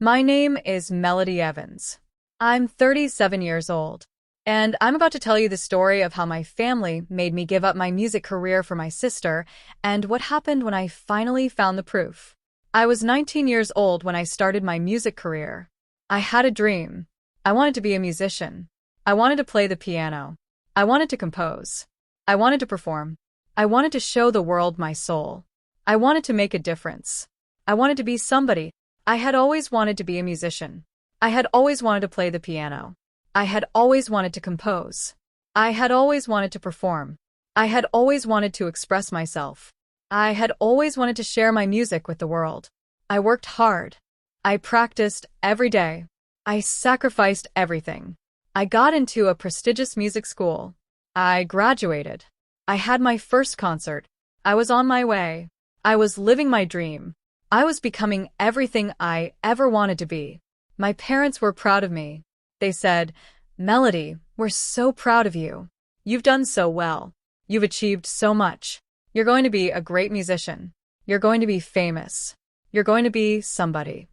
My name is Melody Evans. I'm 37 years old, and I'm about to tell you the story of how my family made me give up my music career for my sister and what happened when I finally found the proof. I was 19 years old when I started my music career. I had a dream. I wanted to be a musician. I wanted to play the piano. I wanted to compose. I wanted to perform. I wanted to show the world my soul. I wanted to make a difference. I wanted to be somebody. I had always wanted to be a musician. I had always wanted to play the piano. I had always wanted to compose. I had always wanted to perform. I had always wanted to express myself. I had always wanted to share my music with the world. I worked hard. I practiced every day. I sacrificed everything. I got into a prestigious music school. I graduated. I had my first concert. I was on my way. I was living my dream. I was becoming everything I ever wanted to be. My parents were proud of me. They said, "Melody, we're so proud of you. You've done so well. You've achieved so much. You're going to be a great musician. You're going to be famous. You're going to be somebody."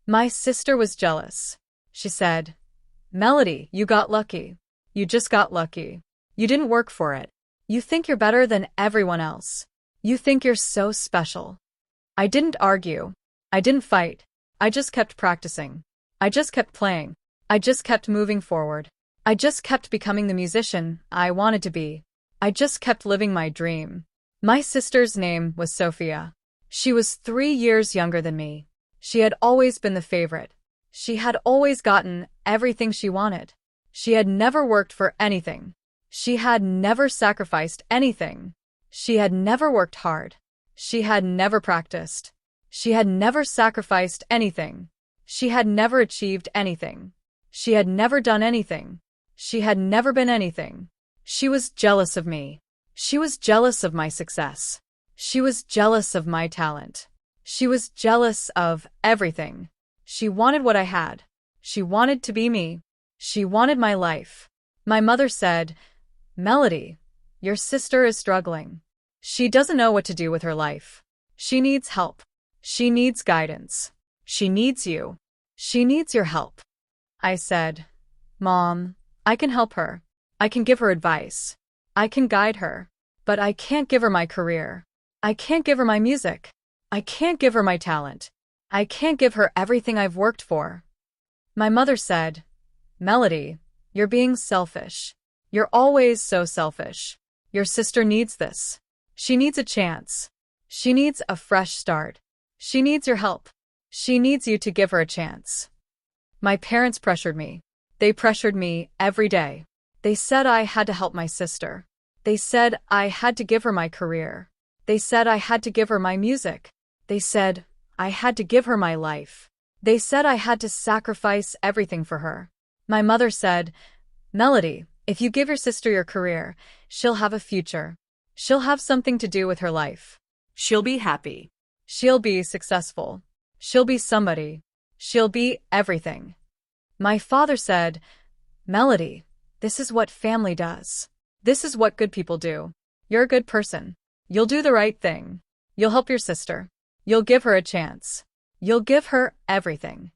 My sister was jealous. She said, "Melody, you got lucky. You just got lucky. You didn't work for it. You think you're better than everyone else. You think you're so special." I didn't argue. I didn't fight. I just kept practicing. I just kept playing. I just kept moving forward. I just kept becoming the musician I wanted to be. I just kept living my dream. My sister's name was Sophia. She was 3 years younger than me. She had always been the favorite. She had always gotten everything she wanted. She had never worked for anything. She had never sacrificed anything. She had never worked hard. She had never practiced. She had never sacrificed anything. She had never achieved anything. She had never done anything. She had never been anything. She was jealous of me. She was jealous of my success. She was jealous of my talent. She was jealous of everything. She wanted what I had. She wanted to be me. She wanted my life. My mother said, "Melody, your sister is struggling. She doesn't know what to do with her life. She needs help. She needs guidance. She needs you. She needs your help." I said, "Mom, I can help her. I can give her advice. I can guide her. But I can't give her my career. I can't give her my music. I can't give her my talent. I can't give her everything I've worked for." My mother said, "Melody, you're being selfish. You're always so selfish. Your sister needs this. She needs a chance. She needs a fresh start. She needs your help. She needs you to give her a chance." My parents pressured me. They pressured me every day. They said I had to help my sister. They said I had to give her my career. They said I had to give her my music. They said I had to give her my life. They said I had to sacrifice everything for her. My mother said, "Melody, if you give your sister your career, she'll have a future. She'll have something to do with her life. She'll be happy. She'll be successful. She'll be somebody. She'll be everything." My father said, "Melody, this is what family does. This is what good people do. You're a good person. You'll do the right thing. You'll help your sister. You'll give her a chance. You'll give her everything."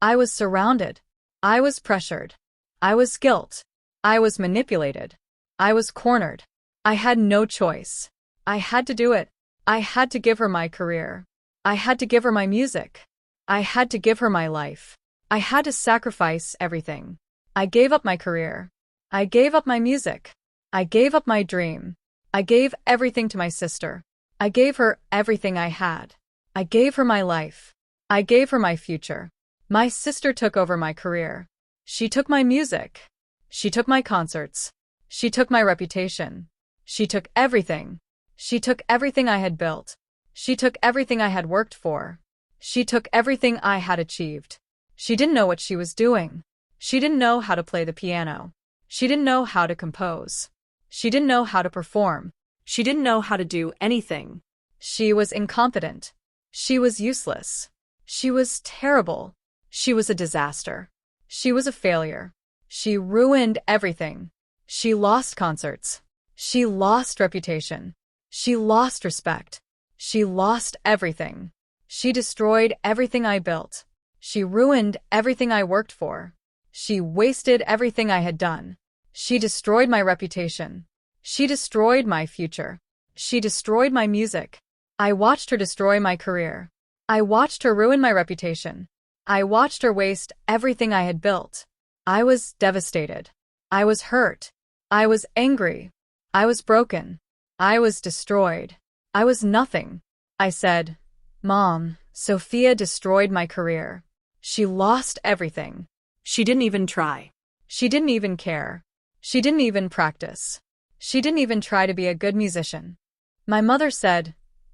I was surrounded. I was pressured. I was guilt. I was manipulated. I was cornered. I had no choice. I had to do it. I had to give her my career. I had to give her my music. I had to give her my life. I had to sacrifice everything. I gave up my career. I gave up my music. I gave up my dream. I gave everything to my sister. I gave her everything I had. I gave her my life. I gave her my future. My sister took over my career. She took my music. She took my concerts. She took my reputation. She took everything. She took everything I had built. She took everything I had worked for. She took everything I had achieved. She didn't know what she was doing. She didn't know how to play the piano. She didn't know how to compose. She didn't know how to perform. She didn't know how to do anything. She was incompetent. She was useless. She was terrible. She was a disaster. She was a failure. She ruined everything. She lost concerts. She lost reputation. She lost respect. She lost everything. She destroyed everything I built. She ruined everything I worked for. She wasted everything I had done. She destroyed my reputation. She destroyed my future. She destroyed my music. I watched her destroy my career. I watched her ruin my reputation. I watched her waste everything I had built. I was devastated. I was hurt. I was angry. I was broken. I was destroyed. I was nothing. I said, "Mom, Sophia destroyed my career. She lost everything. She didn't even try. She didn't even care. She didn't even practice. She didn't even try to be a good musician." My mother said,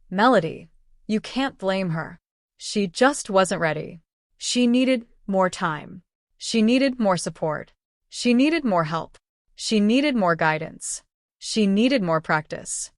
"Melody, you can't blame her. She just wasn't ready. She needed more time. She needed more support. She needed more help. She needed more guidance. She needed more practice."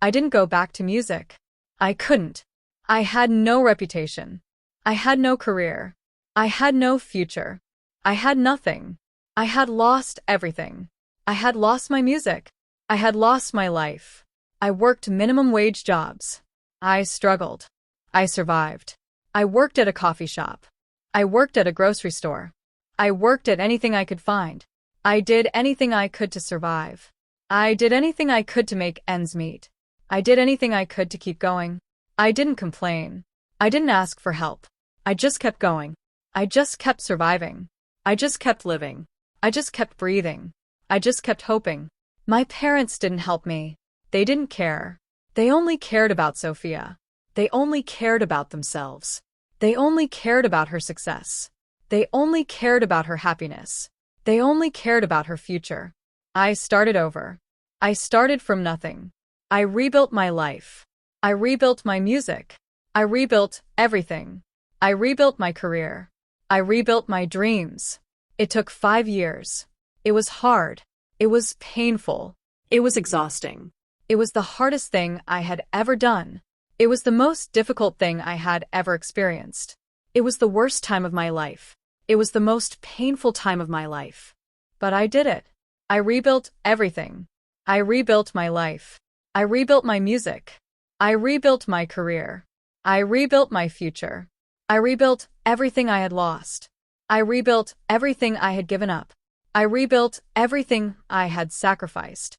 I didn't go back to music. I couldn't. I had no reputation. I had no career. I had no future. I had nothing. I had lost everything. I had lost my music. I had lost my life. I worked minimum wage jobs. I struggled. I survived. I worked at a coffee shop. I worked at a grocery store. I worked at anything I could find. I did anything I could to survive. I did anything I could to make ends meet. I did anything I could to keep going. I didn't complain. I didn't ask for help. I just kept going. I just kept surviving. I just kept living. I just kept breathing. I just kept hoping. My parents didn't help me. They didn't care. They only cared about Sophia. They only cared about themselves. They only cared about her success. They only cared about her happiness. They only cared about her future. I started over. I started from nothing. I rebuilt my life. I rebuilt my music. I rebuilt everything. I rebuilt my career. I rebuilt my dreams. It took 5 years. It was hard. It was painful. It was exhausting. It was the hardest thing I had ever done. It was the most difficult thing I had ever experienced. It was the worst time of my life. It was the most painful time of my life. But I did it. I rebuilt everything. I rebuilt my life. I rebuilt my music. I rebuilt my career. I rebuilt my future. I rebuilt everything I had lost. I rebuilt everything I had given up. I rebuilt everything I had sacrificed.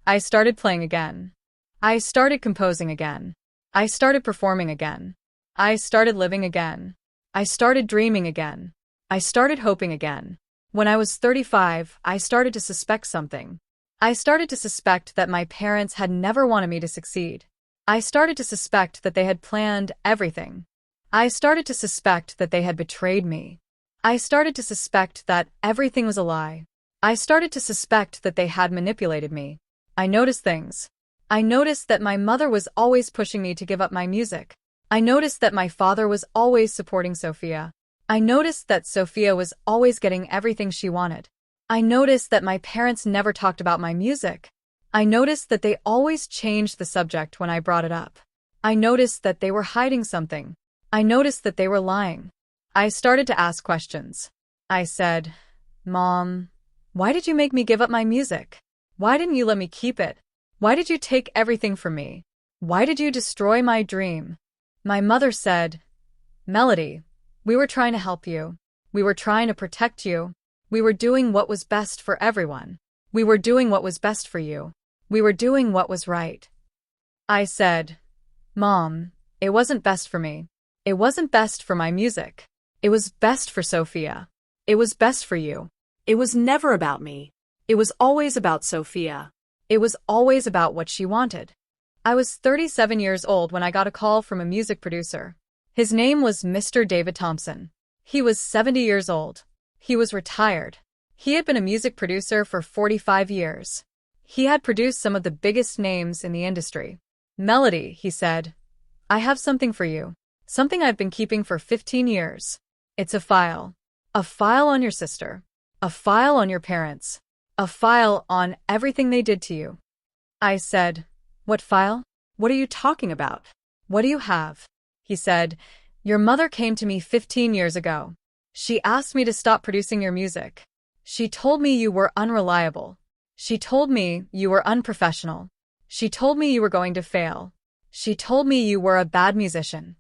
I started playing again. I started composing again. I started performing again. I started living again. I started dreaming again. I started hoping again. When I was 35, I started to suspect something. I started to suspect that my parents had never wanted me to succeed. I started to suspect that they had planned everything. I started to suspect that they had betrayed me. I started to suspect that everything was a lie. I started to suspect that they had manipulated me. I noticed things. I noticed that my mother was always pushing me to give up my music. I noticed that my father was always supporting Sophia. I noticed that Sophia was always getting everything she wanted. I noticed that my parents never talked about my music. I noticed that they always changed the subject when I brought it up. I noticed that they were hiding something. I noticed that they were lying. I started to ask questions. I said, "Mom, why did you make me give up my music? Why didn't you let me keep it? Why did you take everything from me? Why did you destroy my dream?" My mother said, "Melody, we were trying to help you. We were trying to protect you. We were doing what was best for everyone. We were doing what was best for you. We were doing what was right." I said, "Mom, it wasn't best for me. It wasn't best for my music. It was best for Sophia. It was best for you. It was never about me. It was always about Sophia. It was always about what she wanted." I was 37 years old when I got a call from a music producer. His name was Mr. David Thompson. He was 70 years old. He was retired. He had been a music producer for 45 years. He had produced some of the biggest names in the industry. "Melody," he said, "I have something for you. Something I've been keeping for 15 years. It's a file. A file on your sister. A file on your parents. A file on everything they did to you." I said, "What file? What are you talking about? What do you have?" He said, "Your mother came to me 15 years ago. She asked me to stop producing your music. She told me you were unreliable. She told me you were unprofessional. She told me you were going to fail. She told me you were a bad musician."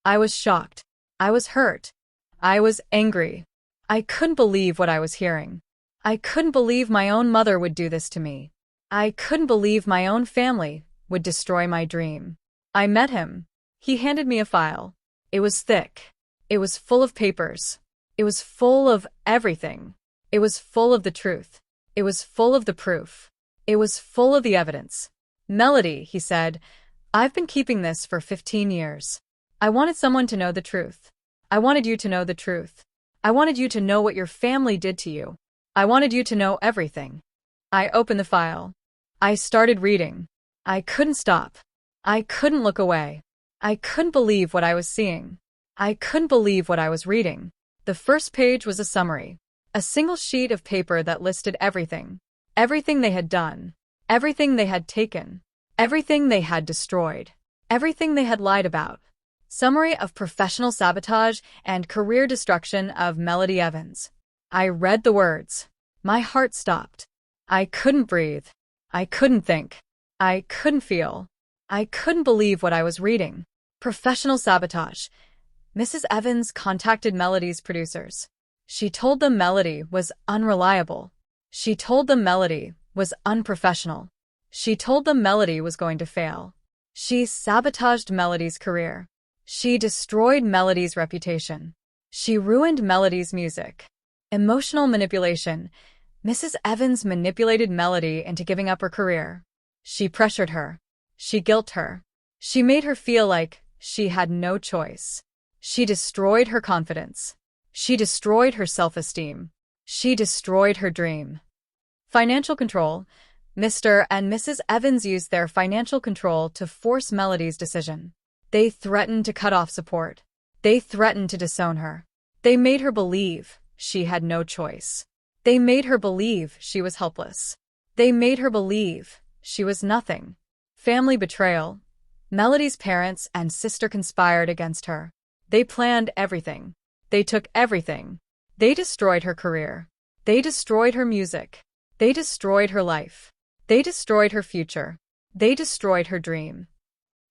I was shocked. I was hurt. I was angry. I couldn't believe what I was hearing. I couldn't believe my own mother would do this to me. I couldn't believe my own family would destroy my dream. I met him. He handed me a file. It was thick. It was full of papers. It was full of everything. It was full of the truth. It was full of the proof. It was full of the evidence. Melody, he said, I've been keeping this for 15 years. I wanted someone to know the truth. I wanted you to know the truth. I wanted you to know what your family did to you. I wanted you to know everything. I opened the file. I started reading. I couldn't stop. I couldn't look away. I couldn't believe what I was seeing. I couldn't believe what I was reading. The first page was a summary. A single sheet of paper that listed everything. Everything they had done. Everything they had taken. Everything they had destroyed. Everything they had lied about. Summary of professional sabotage and career destruction of Melody Evans. I read the words. My heart stopped. I couldn't breathe. I couldn't think. I couldn't feel. I couldn't believe what I was reading. Professional sabotage. Mrs. Evans contacted Melody's producers. She told them Melody was unreliable. She told them Melody was unprofessional. She told them Melody was going to fail. She sabotaged Melody's career. She destroyed Melody's reputation. She ruined Melody's music. Emotional manipulation. Mrs. Evans manipulated Melody into giving up her career. She pressured her. She guilt her. She made her feel like she had no choice. She destroyed her confidence. She destroyed her self-esteem. She destroyed her dream. Financial control. Mr. and Mrs. Evans used their financial control to force Melody's decision. They threatened to cut off support. They threatened to disown her. They made her believe she had no choice. They made her believe she was helpless. They made her believe she was nothing. Family betrayal. Melody's parents and sister conspired against her. They planned everything. They took everything. They destroyed her career. They destroyed her music. They destroyed her life. They destroyed her future. They destroyed her dream.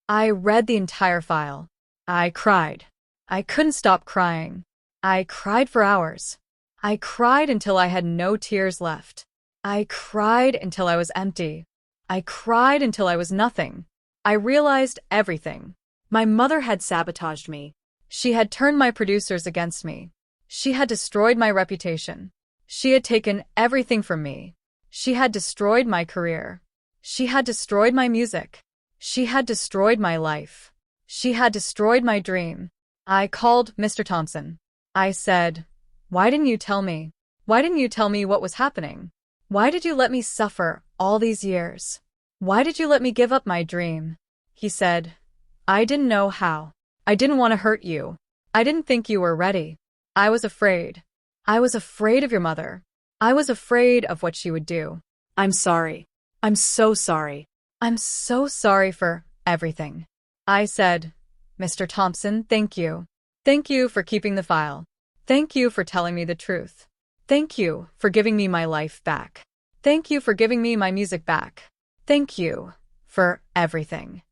I read the entire file. I cried. I couldn't stop crying. I cried for hours. I cried until I had no tears left. I cried until I was empty. I cried until I was nothing. I realized everything. My mother had sabotaged me. She had turned my producers against me. She had destroyed my reputation. She had taken everything from me. She had destroyed my career. She had destroyed my music. She had destroyed my life. She had destroyed my dream. I called Mr. Thompson. I said, "Why didn't you tell me? Why didn't you tell me what was happening? Why did you let me suffer all these years? Why did you let me give up my dream?" He said, "I didn't know how. I didn't want to hurt you. I didn't think you were ready. I was afraid. I was afraid of your mother. I was afraid of what she would do. I'm sorry. I'm so sorry. I'm so sorry for everything." I said, "Mr. Thompson, thank you. Thank you for keeping the file. Thank you for telling me the truth. Thank you for giving me my life back. Thank you for giving me my music back. Thank you for everything."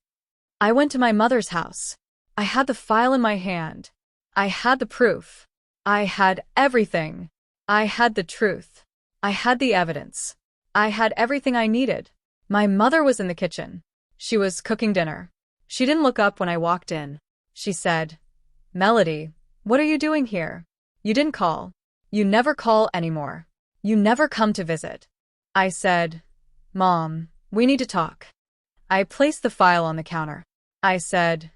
I went to my mother's house. I had the file in my hand. I had the proof. I had everything. I had the truth. I had the evidence. I had everything I needed. My mother was in the kitchen. She was cooking dinner. She didn't look up when I walked in. She said, "Melody, what are you doing here? You didn't call. You never call anymore. You never come to visit." I said, "Mom, we need to talk." I placed the file on the counter. I said,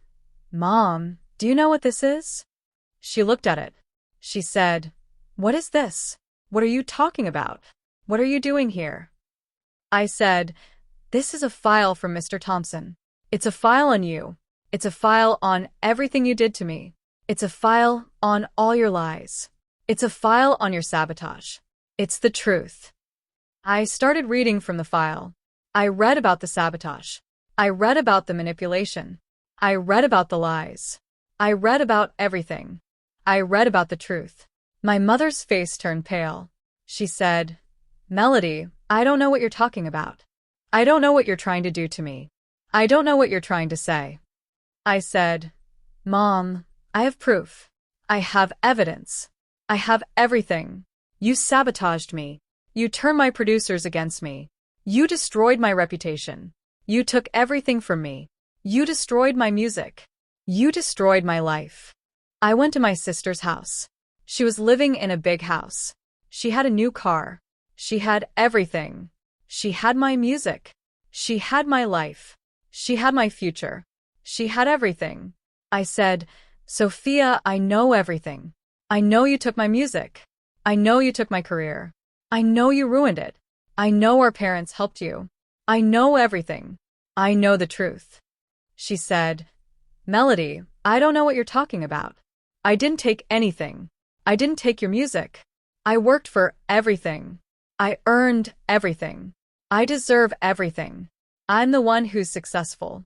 "Mom, do you know what this is?" She looked at it. She said, "What is this? What are you talking about? What are you doing here?" I said, "This is a file from Mr. Thompson. It's a file on you. It's a file on everything you did to me. It's a file on all your lies. It's a file on your sabotage. It's the truth." I started reading from the file. I read about the sabotage. I read about the manipulation. I read about the lies. I read about everything. I read about the truth. My mother's face turned pale. She said, "Melody, I don't know what you're talking about. I don't know what you're trying to do to me. I don't know what you're trying to say." I said, "Mom, I have proof. I have evidence. I have everything. You sabotaged me. You turned my producers against me. You destroyed my reputation. You took everything from me. You destroyed my music. You destroyed my life. I went to my sister's house. She was living in a big house. She had a new car. She had everything. She had my music. She had my life. She had my future. She had everything. I said, Sophia, I know everything. I know you took my music. I know you took my career. I know you ruined it. I know our parents helped you. I know everything. I know the truth. She said, Melody, I don't know what you're talking about. I didn't take anything. I didn't take your music. I worked for everything. I earned everything. I deserve everything. I'm the one who's successful.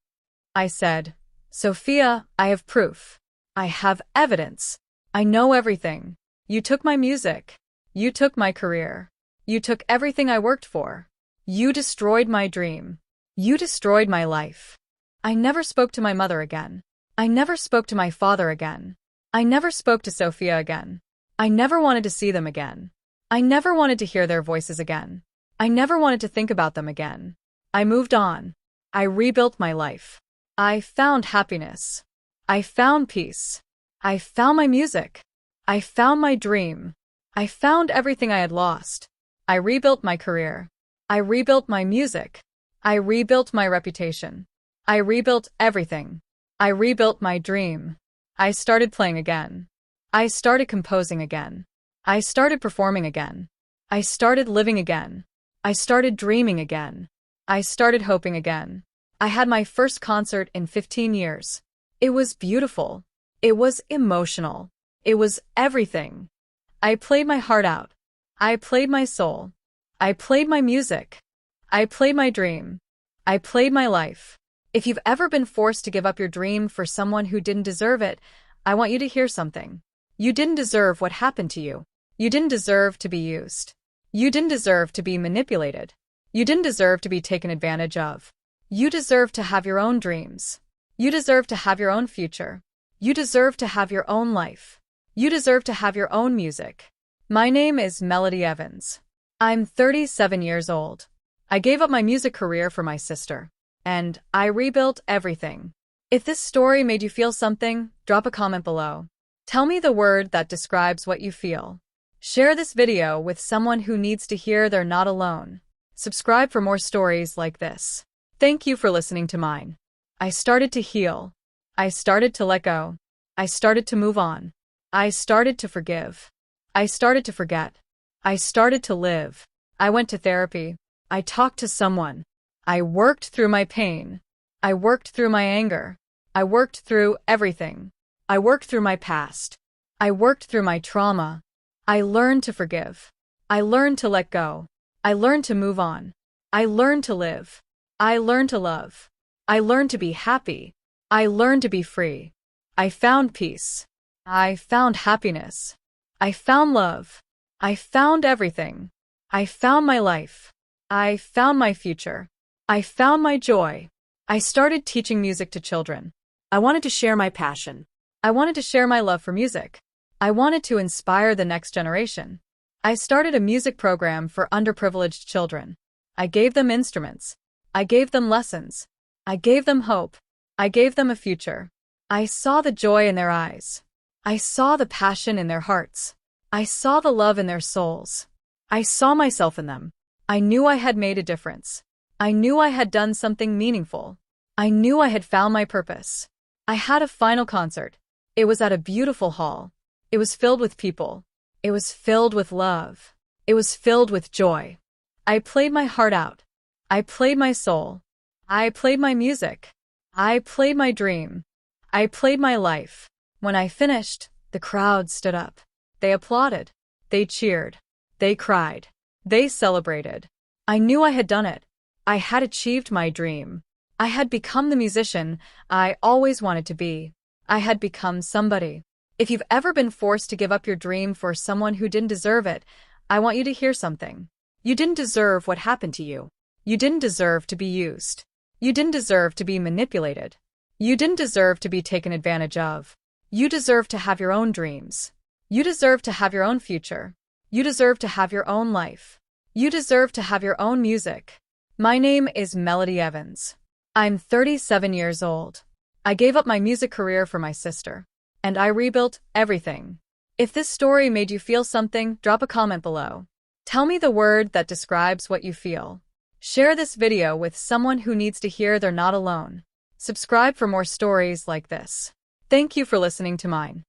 I said, Sophia, I have proof. I have evidence. I know everything. You took my music. You took my career. You took everything I worked for. You destroyed my dream. You destroyed my life. I never spoke to my mother again. I never spoke to my father again. I never spoke to Sophia again. I never wanted to see them again. I never wanted to hear their voices again. I never wanted to think about them again. I moved on. I rebuilt my life. I found happiness. I found peace. I found my music. I found my dream. I found everything I had lost. I rebuilt my career. I rebuilt my music. I rebuilt my reputation. I rebuilt everything. I rebuilt my dream. I started playing again. I started composing again. I started performing again. I started living again. I started dreaming again. I started hoping again. I had my first concert in 15 years. It was beautiful. It was emotional. It was everything. I played my heart out. I played my soul. I played my music. I played my dream. I played my life. If you've ever been forced to give up your dream for someone who didn't deserve it, I want you to hear something. You didn't deserve what happened to you. You didn't deserve to be used. You didn't deserve to be manipulated. You didn't deserve to be taken advantage of. You deserve to have your own dreams. You deserve to have your own future. You deserve to have your own life. You deserve to have your own music. My name is Melody Evans. I'm 37 years old. I gave up my music career for my sister. And I rebuilt everything. If this story made you feel something, drop a comment below. Tell me the word that describes what you feel. Share this video with someone who needs to hear they're not alone. Subscribe for more stories like this. Thank you for listening to mine. I started to heal. I started to let go. I started to move on. I started to forgive. I started to forget. I started to live. I went to therapy. I talked to someone. I worked through my pain. I worked through my anger. I worked through everything. I worked through my past. I worked through my trauma. I learned to forgive. I learned to let go. I learned to move on. I learned to live. I learned to love. I learned to be happy. I learned to be free. I found peace. I found happiness. I found love. I found everything. I found my life. I found my future. I found my joy. I started teaching music to children. I wanted to share my passion. I wanted to share my love for music. I wanted to inspire the next generation. I started a music program for underprivileged children. I gave them instruments. I gave them lessons. I gave them hope. I gave them a future. I saw the joy in their eyes. I saw the passion in their hearts. I saw the love in their souls. I saw myself in them. I knew I had made a difference. I knew I had done something meaningful. I knew I had found my purpose. I had a final concert. It was at a beautiful hall. It was filled with people. It was filled with love. It was filled with joy. I played my heart out. I played my soul. I played my music. I played my dream. I played my life. When I finished, the crowd stood up. They applauded. They cheered. They cried. They celebrated. I knew I had done it. I had achieved my dream. I had become the musician I always wanted to be. I had become somebody. If you've ever been forced to give up your dream for someone who didn't deserve it, I want you to hear something. You didn't deserve what happened to you. You didn't deserve to be used. You didn't deserve to be manipulated. You didn't deserve to be taken advantage of. You deserve to have your own dreams. You deserve to have your own future. You deserve to have your own life. You deserve to have your own music. My name is Melody Evans. I'm 37 years old. I gave up my music career for my sister, and I rebuilt everything. If this story made you feel something, drop a comment below. Tell me the word that describes what you feel. Share this video with someone who needs to hear they're not alone. Subscribe for more stories like this. Thank you for listening to mine.